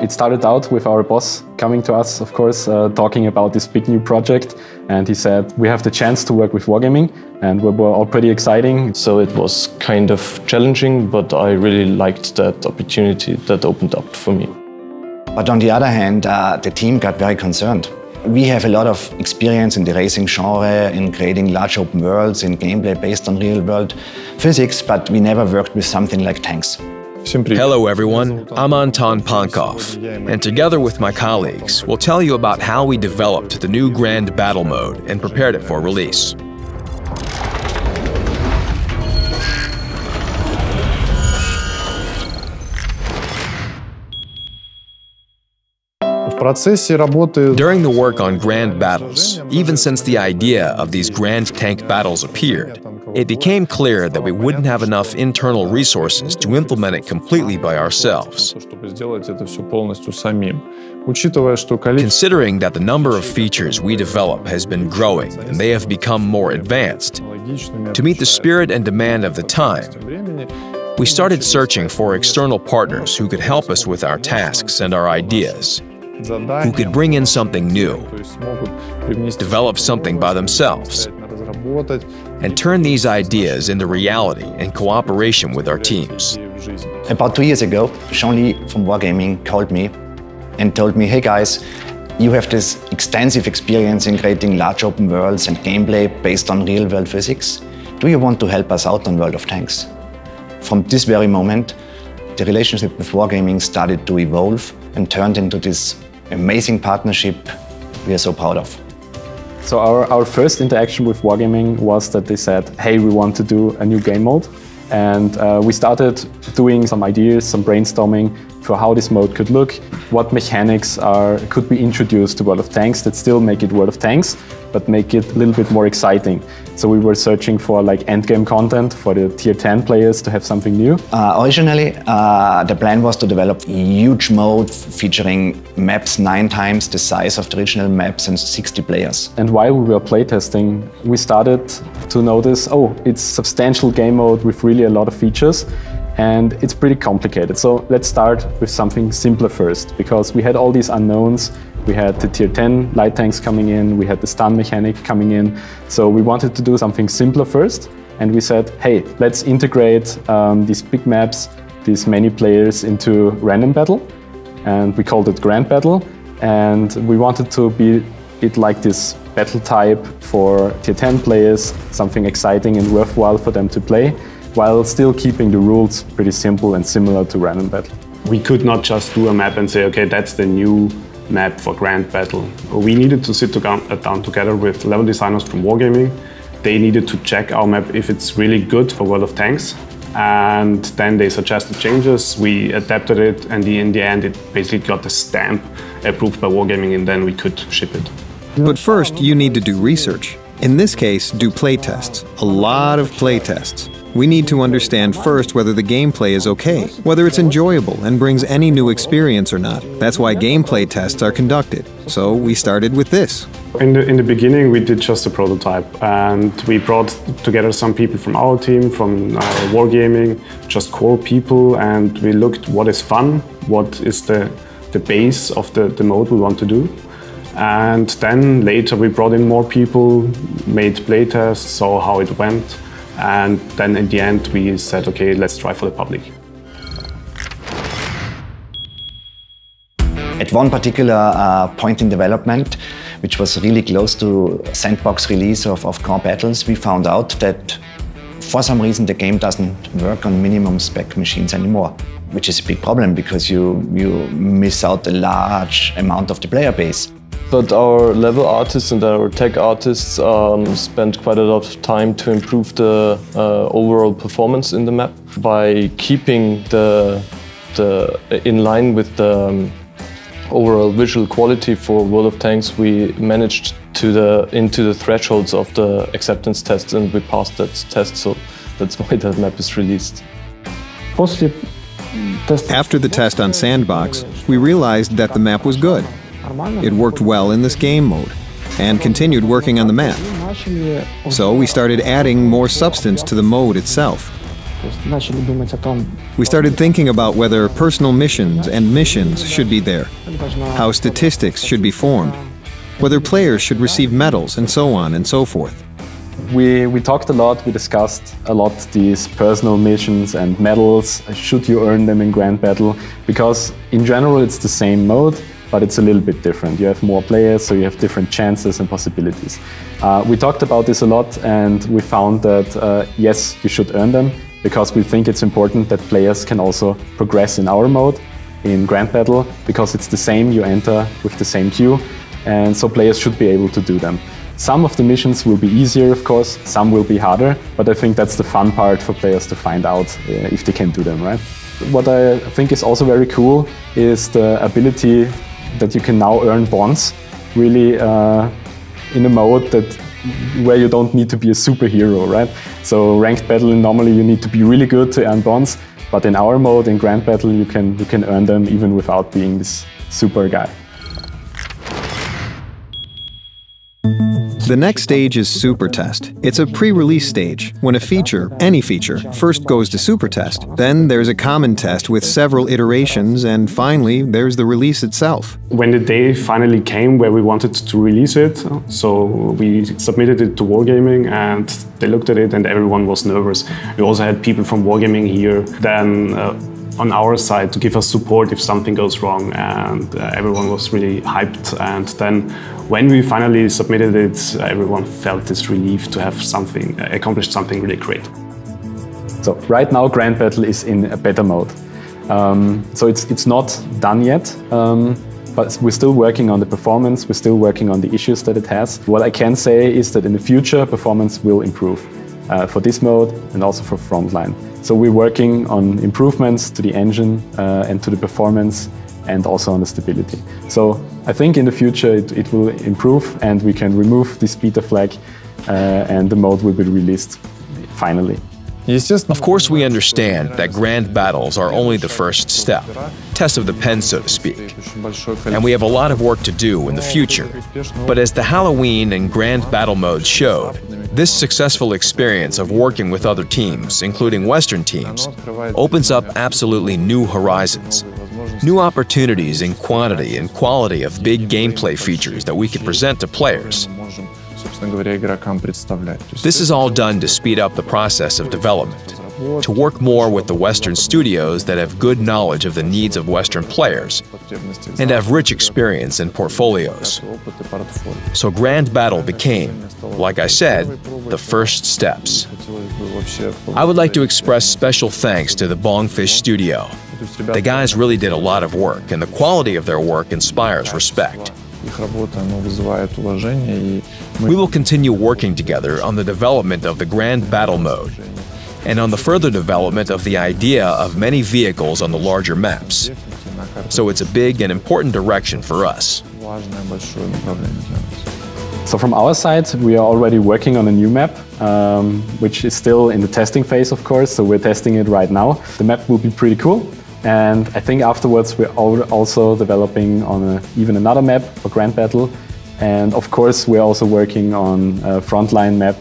It started out with our boss coming to us, of course, talking about this big new project. And he said, we have the chance to work with wargaming, and we were all pretty exciting. So it was kind of challenging, but I really liked that opportunity that opened up for me. But on the other hand, the team got very concerned. We have a lot of experience in the racing genre, in creating large open worlds, in gameplay based on real-world physics, but we never worked with something like tanks. Hello everyone, I'm Anton Pankov, and together with my colleagues, we'll tell you about how we developed the new Grand Battle mode and prepared it for release. During the work on Grand Battles, even since the idea of these Grand Tank Battles appeared, it became clear that we wouldn't have enough internal resources to implement it completely by ourselves. Considering that the number of features we develop has been growing and they have become more advanced, to meet the spirit and demand of the time, we started searching for external partners who could help us with our tasks and our ideas, who could bring in something new, develop something by themselves, and turn these ideas into reality in cooperation with our teams. About 2 years ago, Jean-Lee from Wargaming called me and told me, hey guys, you have this extensive experience in creating large open worlds and gameplay based on real-world physics. Do you want to help us out on World of Tanks? From this very moment, the relationship with Wargaming started to evolve and turned into this amazing partnership we are so proud of. So our first interaction with Wargaming was that they said, hey, we want to do a new game mode. And we started doing some ideas, some brainstorming for how this mode could look, what mechanics could be introduced to World of Tanks that still make it World of Tanks, but make it a little bit more exciting. So we were searching for like endgame content for the tier 10 players to have something new. Originally, the plan was to develop a huge mode featuring maps 9 times the size of the original maps and 60 players. And while we were playtesting, we started to notice, oh, it's substantial game mode with really a lot of features. And it's pretty complicated. So let's start with something simpler first, because we had all these unknowns. We had the tier 10 light tanks coming in, we had the stun mechanic coming in. So we wanted to do something simpler first. And we said, hey, let's integrate these big maps, these many players into random battle. And we called it Grand Battle. And we wanted to be it like this battle type for tier 10 players, something exciting and worthwhile for them to play, while still keeping the rules pretty simple and similar to random battle. We could not just do a map and say, okay, that's the new map for Grand Battle. We needed to sit down together with level designers from Wargaming. They needed to check our map if it's really good for World of Tanks. And then they suggested changes, we adapted it, and in the end it basically got the stamp approved by Wargaming, and then we could ship it. But first, you need to do research. In this case, do playtests. A lot of playtests. We need to understand first whether the gameplay is okay, whether it's enjoyable and brings any new experience or not. That's why gameplay tests are conducted. So we started with this. In the beginning, we did just a prototype, and we brought together some people from our team, from Wargaming, just core people, and we looked what is fun, what is the base of the mode we want to do. And then later we brought in more people, made playtests, saw how it went. And then in the end we said, okay, let's try for the public. At one particular point in development, which was really close to sandbox release of Grand Battles, we found out that for some reason the game doesn't work on minimum spec machines anymore, which is a big problem because you miss out a large amount of the player base. But our level artists and our tech artists spent quite a lot of time to improve the overall performance in the map by keeping in line with the overall visual quality for World of Tanks. We managed into the thresholds of the acceptance tests, and we passed that test, so that's why that map is released. After the test on Sandbox, we realized that the map was good. It worked well in this game mode, and continued working on the map. So we started adding more substance to the mode itself. We started thinking about whether personal missions and missions should be there, how statistics should be formed, whether players should receive medals, and so on and so forth. We talked a lot, we discussed a lot these personal missions and medals, should you earn them in Grand Battle, because in general it's the same mode, but it's a little bit different. You have more players, so you have different chances and possibilities. We talked about this a lot, and we found that yes, you should earn them, because we think it's important that players can also progress in our mode, in Grand Battle, because it's the same, you enter with the same queue, and so players should be able to do them. Some of the missions will be easier, of course, some will be harder, but I think that's the fun part for players to find out if they can do them, right? What I think is also very cool is the ability that you can now earn bonds, really in a mode where you don't need to be a superhero, right? So ranked battle, normally you need to be really good to earn bonds, but in our mode, in Grand Battle, you can earn them even without being this super guy. The next stage is Super Test. It's a pre-release stage, when a feature, any feature, first goes to Super Test. Then there's a common test with several iterations, and finally there's the release itself. When the day finally came where we wanted to release it, so we submitted it to Wargaming and they looked at it and everyone was nervous. We also had people from Wargaming here, then on our side to give us support if something goes wrong, and everyone was really hyped. And then when we finally submitted it, everyone felt this relief to have accomplished something really great. So right now Grand Battle is in a beta mode. So it's not done yet, but we're still working on the performance, we're still working on the issues that it has. What I can say is that in the future performance will improve for this mode and also for Frontline. So we're working on improvements to the engine and to the performance and also on the stability. So I think in the future it will improve and we can remove this beta flag and the mode will be released finally. Of course, we understand that grand battles are only the first step, test of the pen, so to speak. And we have a lot of work to do in the future. But as the Halloween and grand battle modes showed, this successful experience of working with other teams, including Western teams, opens up absolutely new horizons. New opportunities in quantity and quality of big gameplay features that we can present to players. This is all done to speed up the process of development, to work more with the Western studios that have good knowledge of the needs of Western players and have rich experience in portfolios. So Grand Battle became, like I said, the first steps. I would like to express special thanks to the Bongfish studio. The guys really did a lot of work, and the quality of their work inspires respect. We will continue working together on the development of the Grand Battle mode and on the further development of the idea of many vehicles on the larger maps. So it's a big and important direction for us. So from our side, we are already working on a new map, which is still in the testing phase, of course, so we're testing it right now. The map will be pretty cool. And I think afterwards we're also developing on even another map for Grand Battle. And of course we're also working on a Frontline map,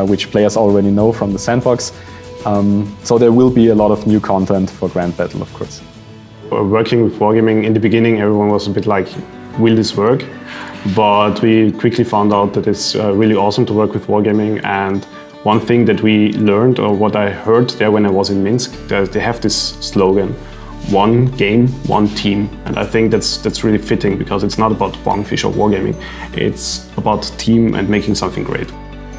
which players already know from the sandbox. So there will be a lot of new content for Grand Battle, of course. Working with Wargaming, in the beginning everyone was a bit like, will this work? But we quickly found out that it's really awesome to work with Wargaming. And one thing that we learned, or what I heard there when I was in Minsk, that they have this slogan: one game, one team. And I think that's really fitting, because it's not about Bongfish or Wargaming. It's about team and making something great.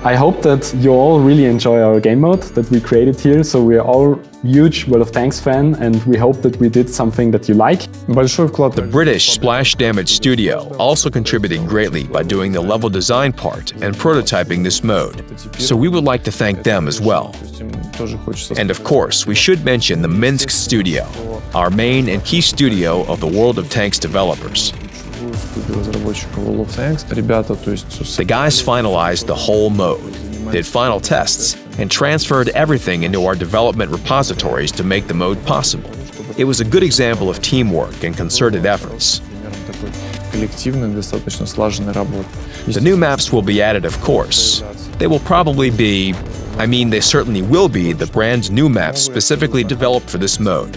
I hope that you all really enjoy our game mode that we created here. So we're all huge World of Tanks fan, and we hope that we did something that you like. The British Splash Damage studio also contributed greatly by doing the level design part and prototyping this mode. So we would like to thank them as well. And of course, we should mention the Minsk studio, our main and key studio of the World of Tanks developers. The guys finalized the whole mode, did final tests, and transferred everything into our development repositories to make the mode possible. It was a good example of teamwork and concerted efforts. The new maps will be added, of course. They will probably be I mean, they certainly will be the brand new maps specifically developed for this mode.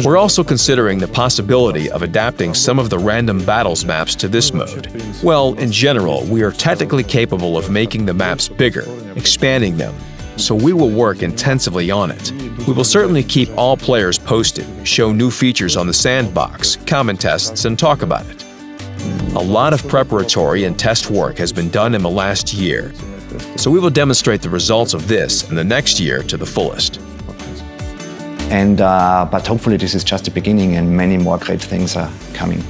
We're also considering the possibility of adapting some of the random battles maps to this mode. Well, in general, we are technically capable of making the maps bigger, expanding them, so we will work intensively on it. We will certainly keep all players posted, show new features on the sandbox, comment tests, and talk about it. A lot of preparatory and test work has been done in the last year, so we will demonstrate the results of this in the next year to the fullest. But hopefully this is just the beginning and many more great things are coming.